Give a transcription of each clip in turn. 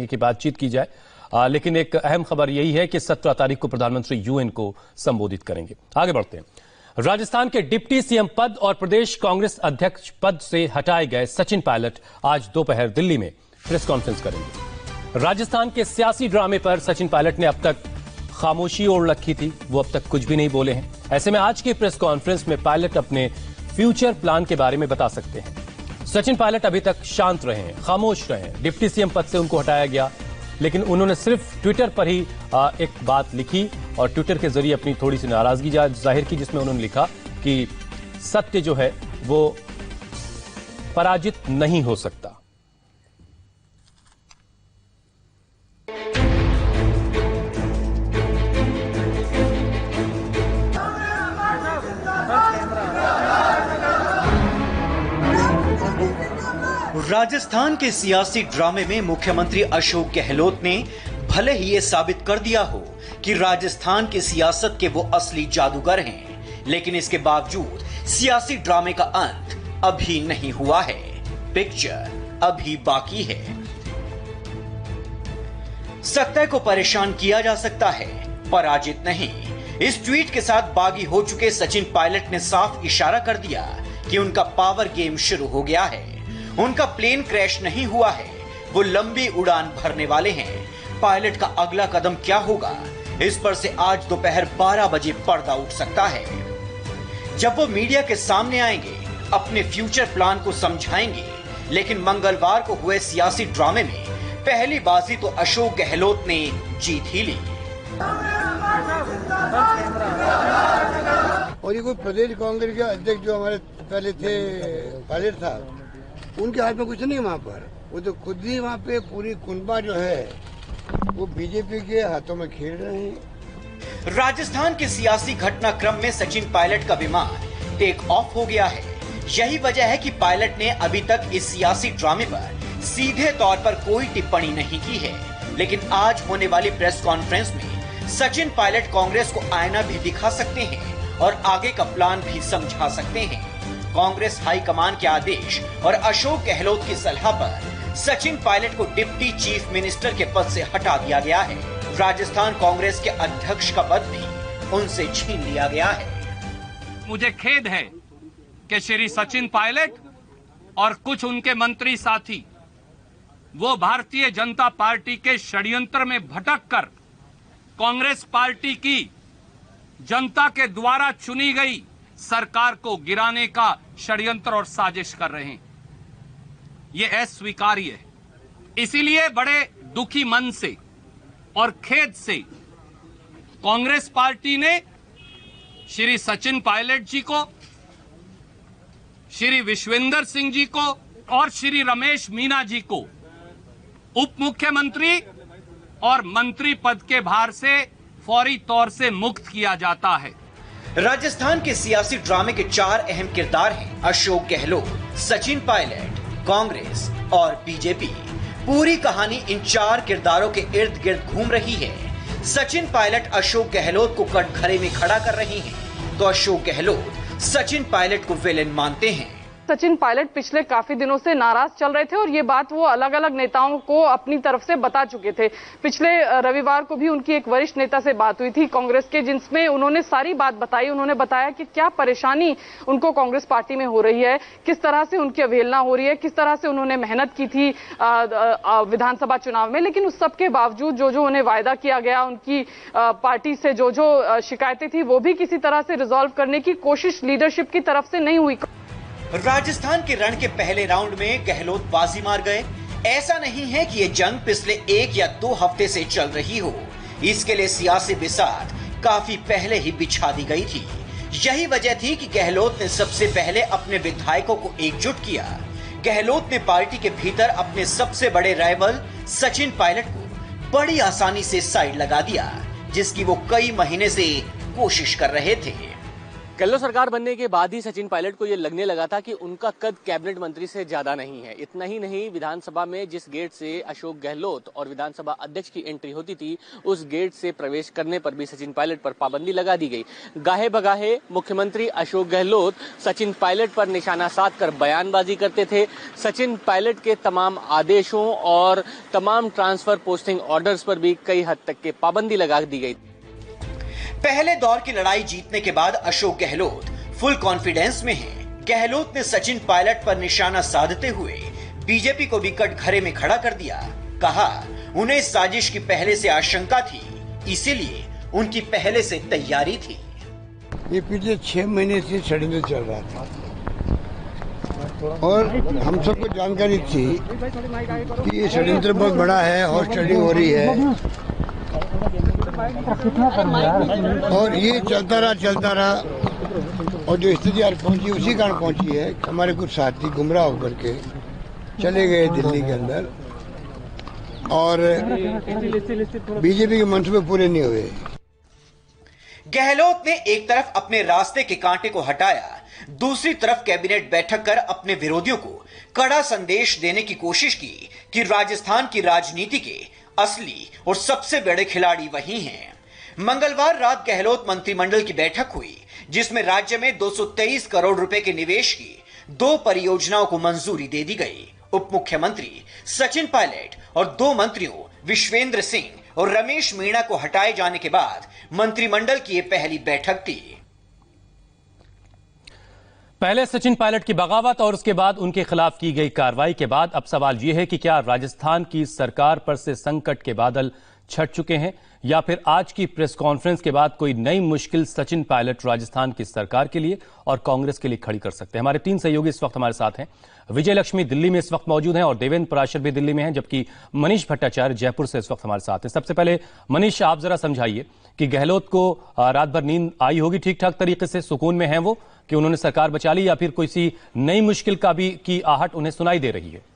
की बातचीत की जाए, लेकिन एक अहम खबर यही है कि 17 तारीख को प्रधानमंत्री यूएन को संबोधित करेंगे। आगे बढ़ते हैं। राजस्थान के डिप्टी सीएम पद और प्रदेश कांग्रेस अध्यक्ष पद से हटाए गए सचिन पायलट आज दोपहर दिल्ली में प्रेस कॉन्फ्रेंस करेंगे। राजस्थान के सियासी ड्रामे पर सचिन पायलट ने अब तक खामोशी ओढ़ रखी थी, वो अब तक कुछ भी नहीं बोले हैं। ऐसे में आज की प्रेस कॉन्फ्रेंस में पायलट अपने फ्यूचर प्लान के बारे में बता सकते हैं। सचिन पायलट अभी तक शांत रहे हैं, खामोश रहे हैं। डिप्टी सीएम पद से उनको हटाया गया, लेकिन उन्होंने सिर्फ ट्विटर पर ही एक बात लिखी और ट्विटर के जरिए अपनी थोड़ी सी नाराजगी जाहिर की, जिसमें उन्होंने लिखा कि सत्य जो है वो पराजित नहीं हो सकता। राजस्थान के सियासी ड्रामे में मुख्यमंत्री अशोक गहलोत ने भले ही ये साबित कर दिया हो कि राजस्थान की सियासत के वो असली जादूगर हैं, लेकिन इसके बावजूद सियासी ड्रामे का अंत अभी नहीं हुआ है। पिक्चर अभी बाकी है। सत्ता को परेशान किया जा सकता है, पराजित नहीं। इस ट्वीट के साथ बागी हो चुके सचिन पायलट ने साफ इशारा कर दिया कि उनका पावर गेम शुरू हो गया है। उनका प्लेन क्रैश नहीं हुआ है, वो लंबी उड़ान भरने वाले हैं। पायलट का अगला कदम क्या होगा, इस पर से आज दोपहर 12 बजे पर्दा उठ सकता है। जब वो मीडिया के सामने आएंगे, अपने फ्यूचर प्लान को समझाएंगे। लेकिन मंगलवार को हुए सियासी ड्रामे में पहली बाजी तो अशोक गहलोत ने जीत ही ली। और ये कोई प्रदेश कांग्रेस के अध्यक्ष जो हमारे पहले थे पायलट साहब, उनके हाथ में कुछ नहीं वहाँ पर। वो तो खुद ही वहाँ पे पूरी कुनबा जो है वो बीजेपी के हाथों में खेल रहे हैं। राजस्थान के सियासी घटनाक्रम में सचिन पायलट का विमान टेक ऑफ हो गया है। यही वजह है कि पायलट ने अभी तक इस सियासी ड्रामे पर सीधे तौर पर कोई टिप्पणी नहीं की है। लेकिन आज होने वाली प्रेस कॉन्फ्रेंस में सचिन पायलट कांग्रेस को आईना भी दिखा सकते हैं और आगे का प्लान भी समझा सकते हैं। कांग्रेस हाईकमान के आदेश और अशोक गहलोत की सलाह पर सचिन पायलट को डिप्टी चीफ मिनिस्टर के पद से हटा दिया गया है। राजस्थान कांग्रेस के अध्यक्ष का पद भी उनसे छीन लिया गया है। मुझे खेद है कि श्री सचिन पायलट और कुछ उनके मंत्री साथी वो भारतीय जनता पार्टी के षड्यंत्र में भटक कर कांग्रेस पार्टी की जनता के द्वारा चुनी गई सरकार को गिराने का षड्यंत्र और साजिश कर रहे हैं। ये अस्वीकार्य है। इसीलिए बड़े दुखी मन से और खेद से कांग्रेस पार्टी ने श्री सचिन पायलट जी को, श्री विश्वेंद्र सिंह जी को और श्री रमेश मीना जी को उप मुख्यमंत्री और मंत्री पद के भार से फौरी तौर से मुक्त किया जाता है। राजस्थान के सियासी ड्रामे के 4 अहम किरदार हैं: अशोक गहलोत, सचिन पायलट, कांग्रेस और बीजेपी। पूरी कहानी इन 4 किरदारों के इर्द गिर्द घूम रही है। सचिन पायलट अशोक गहलोत को कटघरे में खड़ा कर रही हैं, तो अशोक गहलोत सचिन पायलट को विलेन मानते हैं। सचिन पायलट पिछले काफी दिनों से नाराज चल रहे थे और ये बात वो अलग अलग नेताओं को अपनी तरफ से बता चुके थे। पिछले रविवार को भी उनकी एक वरिष्ठ नेता से बात हुई थी कांग्रेस के, जिसमें उन्होंने सारी बात बताई। उन्होंने बताया कि क्या परेशानी उनको कांग्रेस पार्टी में हो रही है, किस तरह से उनकी अवहेलना हो रही है, किस तरह से उन्होंने मेहनत की थी विधानसभा चुनाव में। लेकिन उस सब के बावजूद जो जो उन्हें वायदा किया गया, उनकी पार्टी से जो जो शिकायतें थी, वो भी किसी तरह से रिजॉल्व करने की कोशिश लीडरशिप की तरफ से नहीं हुई। राजस्थान के रण के पहले राउंड में गहलोत बाजी मार गए। ऐसा नहीं है कि ये जंग पिछले 1 या 2 हफ्ते से चल रही हो। इसके लिए सियासी बिसात काफी पहले ही बिछा दी गई थी। यही वजह थी कि गहलोत ने सबसे पहले अपने विधायकों को एकजुट किया। गहलोत ने पार्टी के भीतर अपने सबसे बड़े राइवल सचिन पायलट को बड़ी आसानी से साइड लगा दिया, जिसकी वो कई महीने से कोशिश कर रहे थे। गहलोत सरकार बनने के बाद ही सचिन पायलट को ये लगने लगा था कि उनका कद कैबिनेट मंत्री से ज्यादा नहीं है। इतना ही नहीं, विधानसभा में जिस गेट से अशोक गहलोत और विधानसभा अध्यक्ष की एंट्री होती थी, उस गेट से प्रवेश करने पर भी सचिन पायलट पर पाबंदी लगा दी गई। गाहे बगाहे मुख्यमंत्री अशोक गहलोत सचिन पायलट पर निशाना साधकर बयानबाजी करते थे। सचिन पायलट के तमाम आदेशों और तमाम ट्रांसफर पोस्टिंग ऑर्डर्स पर भी कई हद तक के पाबंदी लगा दी गई। पहले दौर की लड़ाई जीतने के बाद अशोक गहलोत फुल कॉन्फिडेंस में हैं। गहलोत ने सचिन पायलट पर निशाना साधते हुए बीजेपी को भी कटघरे में खड़ा कर दिया। कहा, उन्हें इस साजिश की पहले से आशंका थी, इसीलिए उनकी पहले से तैयारी थी। ये पिछले 6 महीने से षड्यंत्र चल रहा था और हम सबको जानकारी थी कि ये षड्यंत्र बहुत बड़ा है, हॉर्स ट्रेडिंग हो रही है और ये चलता रहा और जो स्थिति आज पहुंची उसी कारण पहुंची है। हमारे कुछ साथी गुमराह होकर के चले गए दिल्ली के अंदर और बीजेपी के मंसूबे पूरे नहीं हुए। गहलोत ने एक तरफ अपने रास्ते के कांटे को हटाया, दूसरी तरफ कैबिनेट बैठक कर अपने विरोधियों को कड़ा संदेश देने की कोशिश की कि राजस्थान की राजनीति के असली और सबसे बड़े खिलाड़ी वही हैं। मंगलवार रात गहलोत मंत्रिमंडल की बैठक हुई, जिसमें राज्य में 223 करोड़ रुपए के निवेश की 2 परियोजनाओं को मंजूरी दे दी गई। उप मुख्यमंत्री सचिन पायलट और 2 मंत्रियों विश्वेंद्र सिंह और रमेश मीणा को हटाए जाने के बाद मंत्रिमंडल की यह पहली बैठक थी। पहले सचिन पायलट की बगावत और उसके बाद उनके खिलाफ की गई कार्रवाई के बाद अब सवाल यह है कि क्या राजस्थान की सरकार पर से संकट के बादल छट चुके हैं या फिर आज की प्रेस कॉन्फ्रेंस के बाद कोई नई मुश्किल सचिन पायलट राजस्थान की सरकार के लिए और कांग्रेस के लिए खड़ी कर सकते हैं। हमारे 3 सहयोगी इस वक्त हमारे साथ हैं। विजय लक्ष्मी दिल्ली में इस वक्त मौजूद हैं और देवेंद्र पराशर भी दिल्ली में हैं, जबकि मनीष भट्टाचार्य जयपुर से इस वक्त हमारे साथ हैं। सबसे पहले मनीष, आप जरा समझाइए कि गहलोत को रात भर नींद आई होगी ठीक ठाक तरीके से, सुकून में है वो कि उन्होंने सरकार बचा ली, या फिर कोई सी नई मुश्किल का भी की आहट उन्हें सुनाई दे रही है?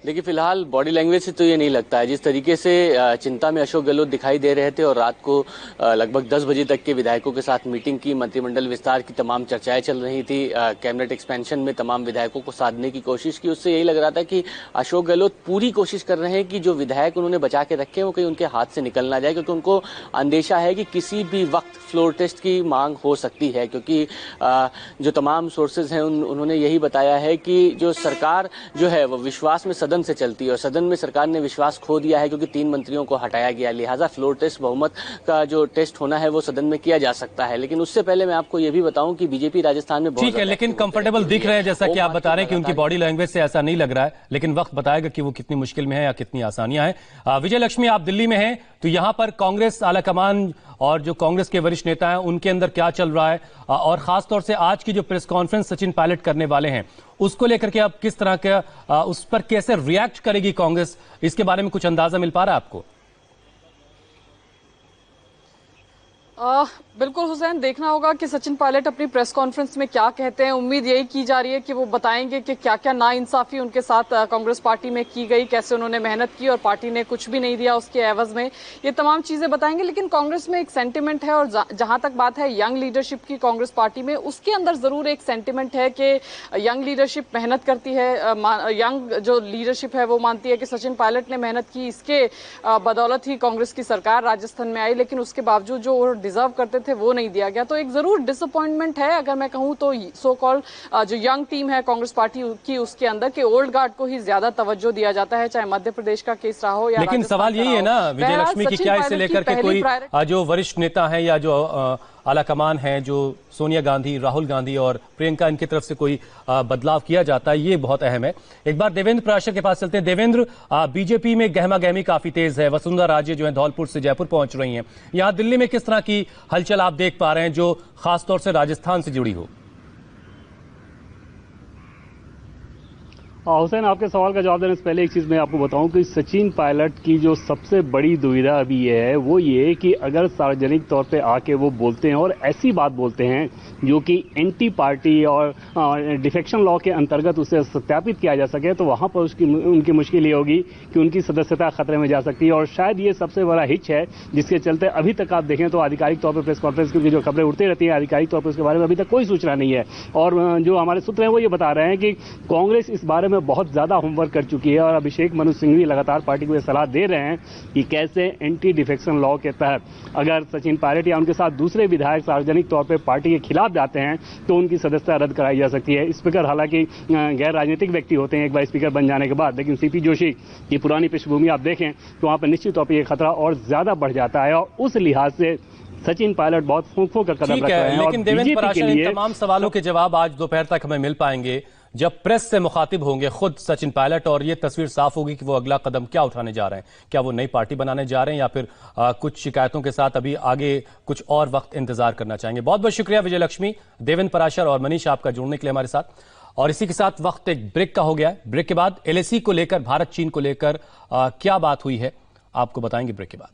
देखिए, फिलहाल बॉडी लैंग्वेज से तो ये नहीं लगता है। जिस तरीके से चिंता में अशोक गहलोत दिखाई दे रहे थे और रात को लगभग 10 बजे तक के विधायकों के साथ मीटिंग की, मंत्रिमंडल विस्तार की तमाम चर्चाएं चल रही थी, कैबिनेट एक्सपेंशन में तमाम विधायकों को साधने की कोशिश की, उससे यही लग रहा था कि अशोक गहलोत पूरी कोशिश कर रहे हैं कि जो विधायक उन्होंने बचा के रखे हैं वो कहीं उनके हाथ से निकल ना जाए, क्योंकि उनको अंदेशा है कि किसी भी वक्त फ्लोर टेस्ट की मांग हो सकती है। क्योंकि जो तमाम सोर्सेज हैं उन्होंने यही बताया है कि जो सरकार जो है वो विश्वास में सदन से चलती है और सदन में सरकार ने विश्वास खो दिया है क्योंकि 3 मंत्रियों को हटाया गया। लिहाजा फ्लोर टेस्ट, बहुमत का जो टेस्ट होना है वो सदन में किया जा सकता है। लेकिन उससे पहले मैं आपको ये भी बताऊं कि बीजेपी राजस्थान में ठीक है, लेकिन कंफर्टेबल दिख रहे हैं, जैसा कि आप बता रहे हैं कि उनकी बॉडी लैंग्वेज से ऐसा नहीं लग रहा है, लेकिन वक्त बताएगा कि वो कितनी मुश्किल में है या कितनी आसानियां हैं। विजय लक्ष्मी, आप दिल्ली में हैं, तो यहां पर कांग्रेस आलाकमान और जो कांग्रेस के वरिष्ठ नेता हैं उनके अंदर क्या चल रहा है, और खासतौर से आज की जो प्रेस कॉन्फ्रेंस सचिन पायलट करने वाले हैं उसको लेकर के अब किस तरह का उस पर कैसे रिएक्ट करेगी कांग्रेस, इसके बारे में कुछ अंदाजा मिल पा रहा है आपको? बिल्कुल हुसैन, देखना होगा कि सचिन पायलट अपनी प्रेस कॉन्फ्रेंस में क्या कहते हैं। उम्मीद यही की जा रही है कि वो बताएंगे कि क्या क्या नाइंसाफी उनके साथ कांग्रेस पार्टी में की गई, कैसे उन्होंने मेहनत की और पार्टी ने कुछ भी नहीं दिया उसके एवज में, ये तमाम चीजें बताएंगे। लेकिन कांग्रेस में एक सेंटिमेंट है, और जहां तक बात है यंग लीडरशिप की कांग्रेस पार्टी में, उसके अंदर जरूर एक सेंटिमेंट है कि यंग लीडरशिप मेहनत करती है। यंग जो लीडरशिप है वो मानती है कि सचिन पायलट ने मेहनत की, इसके बदौलत ही कांग्रेस की सरकार राजस्थान में आई, लेकिन उसके बावजूद जो डिजर्व करते थे वो नहीं दिया गया। तो एक जरूर डिसअपॉइंटमेंट है, अगर मैं कहूं तो सो कॉल जो यंग टीम है कांग्रेस पार्टी की, उसके अंदर के ओल्ड गार्ड को ही ज्यादा तवज्जो दिया जाता है, चाहे मध्य प्रदेश का केस रहा हो या लेकिन सवाल यही है ना विजय लक्ष्मी की, क्या इसे लेकर के कोई जो वरिष्ठ नेता है या जो आलाकमान है, जो सोनिया गांधी, राहुल गांधी और प्रियंका, इनकी तरफ से कोई बदलाव किया जाता है, ये बहुत अहम है। एक बार देवेंद्र पराशर के पास चलते हैं। देवेंद्र, बीजेपी में गहमा गहमी काफी तेज है, वसुंधरा राजे जो है धौलपुर से जयपुर पहुंच रही हैं, यहां दिल्ली में किस तरह की हलचल आप देख पा रहे हैं जो खासतौर से राजस्थान से जुड़ी हो? हुसैन, आपके सवाल का जवाब देने से पहले एक चीज़ मैं आपको बताऊं कि सचिन पायलट की जो सबसे बड़ी दुविधा अभी ये है वो ये कि अगर सार्वजनिक तौर पे आके वो बोलते हैं और ऐसी बात बोलते हैं जो कि एंटी पार्टी और डिफेक्शन लॉ के अंतर्गत उसे सत्यापित किया जा सके, तो वहां पर उनकी मुश्किल ये होगी कि उनकी सदस्यता खतरे में जा सकती है। और शायद ये सबसे बड़ा हिच है जिसके चलते अभी तक आप देखें तो आधिकारिक तौर पर प्रेस कॉन्फ्रेंस की जो खबरें उड़ती रहती हैं, आधिकारिक तौर पर उसके बारे में अभी तक कोई सूचना नहीं है। और जो हमारे सूत्र हैं वो ये बता रहे हैं कि कांग्रेस इस बारे में बहुत ज्यादा होमवर्क कर चुकी है और अभिषेक मनु सिंघवी लगातार पार्टी को यह सलाह दे रहे हैं कि कैसे एंटी डिफेक्शन लॉ के तहत अगर सचिन पायलट या उनके साथ दूसरे विधायक सार्वजनिक तौर पर पार्टी के खिलाफ जाते हैं तो उनकी सदस्यता रद्द कराई जा सकती है। स्पीकर हालांकि गैर राजनीतिक व्यक्ति होते हैं एक बार स्पीकर बन जाने के बाद, लेकिन सीपी जोशी की पुरानी पृष्ठभूमि आप देखें तो वहां पर निश्चित तौर पर यह खतरा और ज्यादा बढ़ जाता है और उस लिहाज से सचिन पायलट बहुत फूंक कर कदम रख रहे हैं। लेकिन देवेंद्र पराशर, इन तमाम सवालों के जवाब आज दोपहर तक हमें मिल पाएंगे जब प्रेस से मुखातिब होंगे खुद सचिन पायलट और ये तस्वीर साफ होगी कि वो अगला कदम क्या उठाने जा रहे हैं। क्या वो नई पार्टी बनाने जा रहे हैं या फिर कुछ शिकायतों के साथ अभी आगे कुछ और वक्त इंतजार करना चाहेंगे। बहुत बहुत शुक्रिया विजय लक्ष्मी, देवेंद्र पराशर और मनीष आपका जुड़ने के लिए हमारे साथ। और इसी के साथ वक्त एक ब्रेक का हो गया है। ब्रेक के बाद LAC को लेकर, भारत चीन को लेकर क्या बात हुई है आपको बताएंगे ब्रेक के बाद।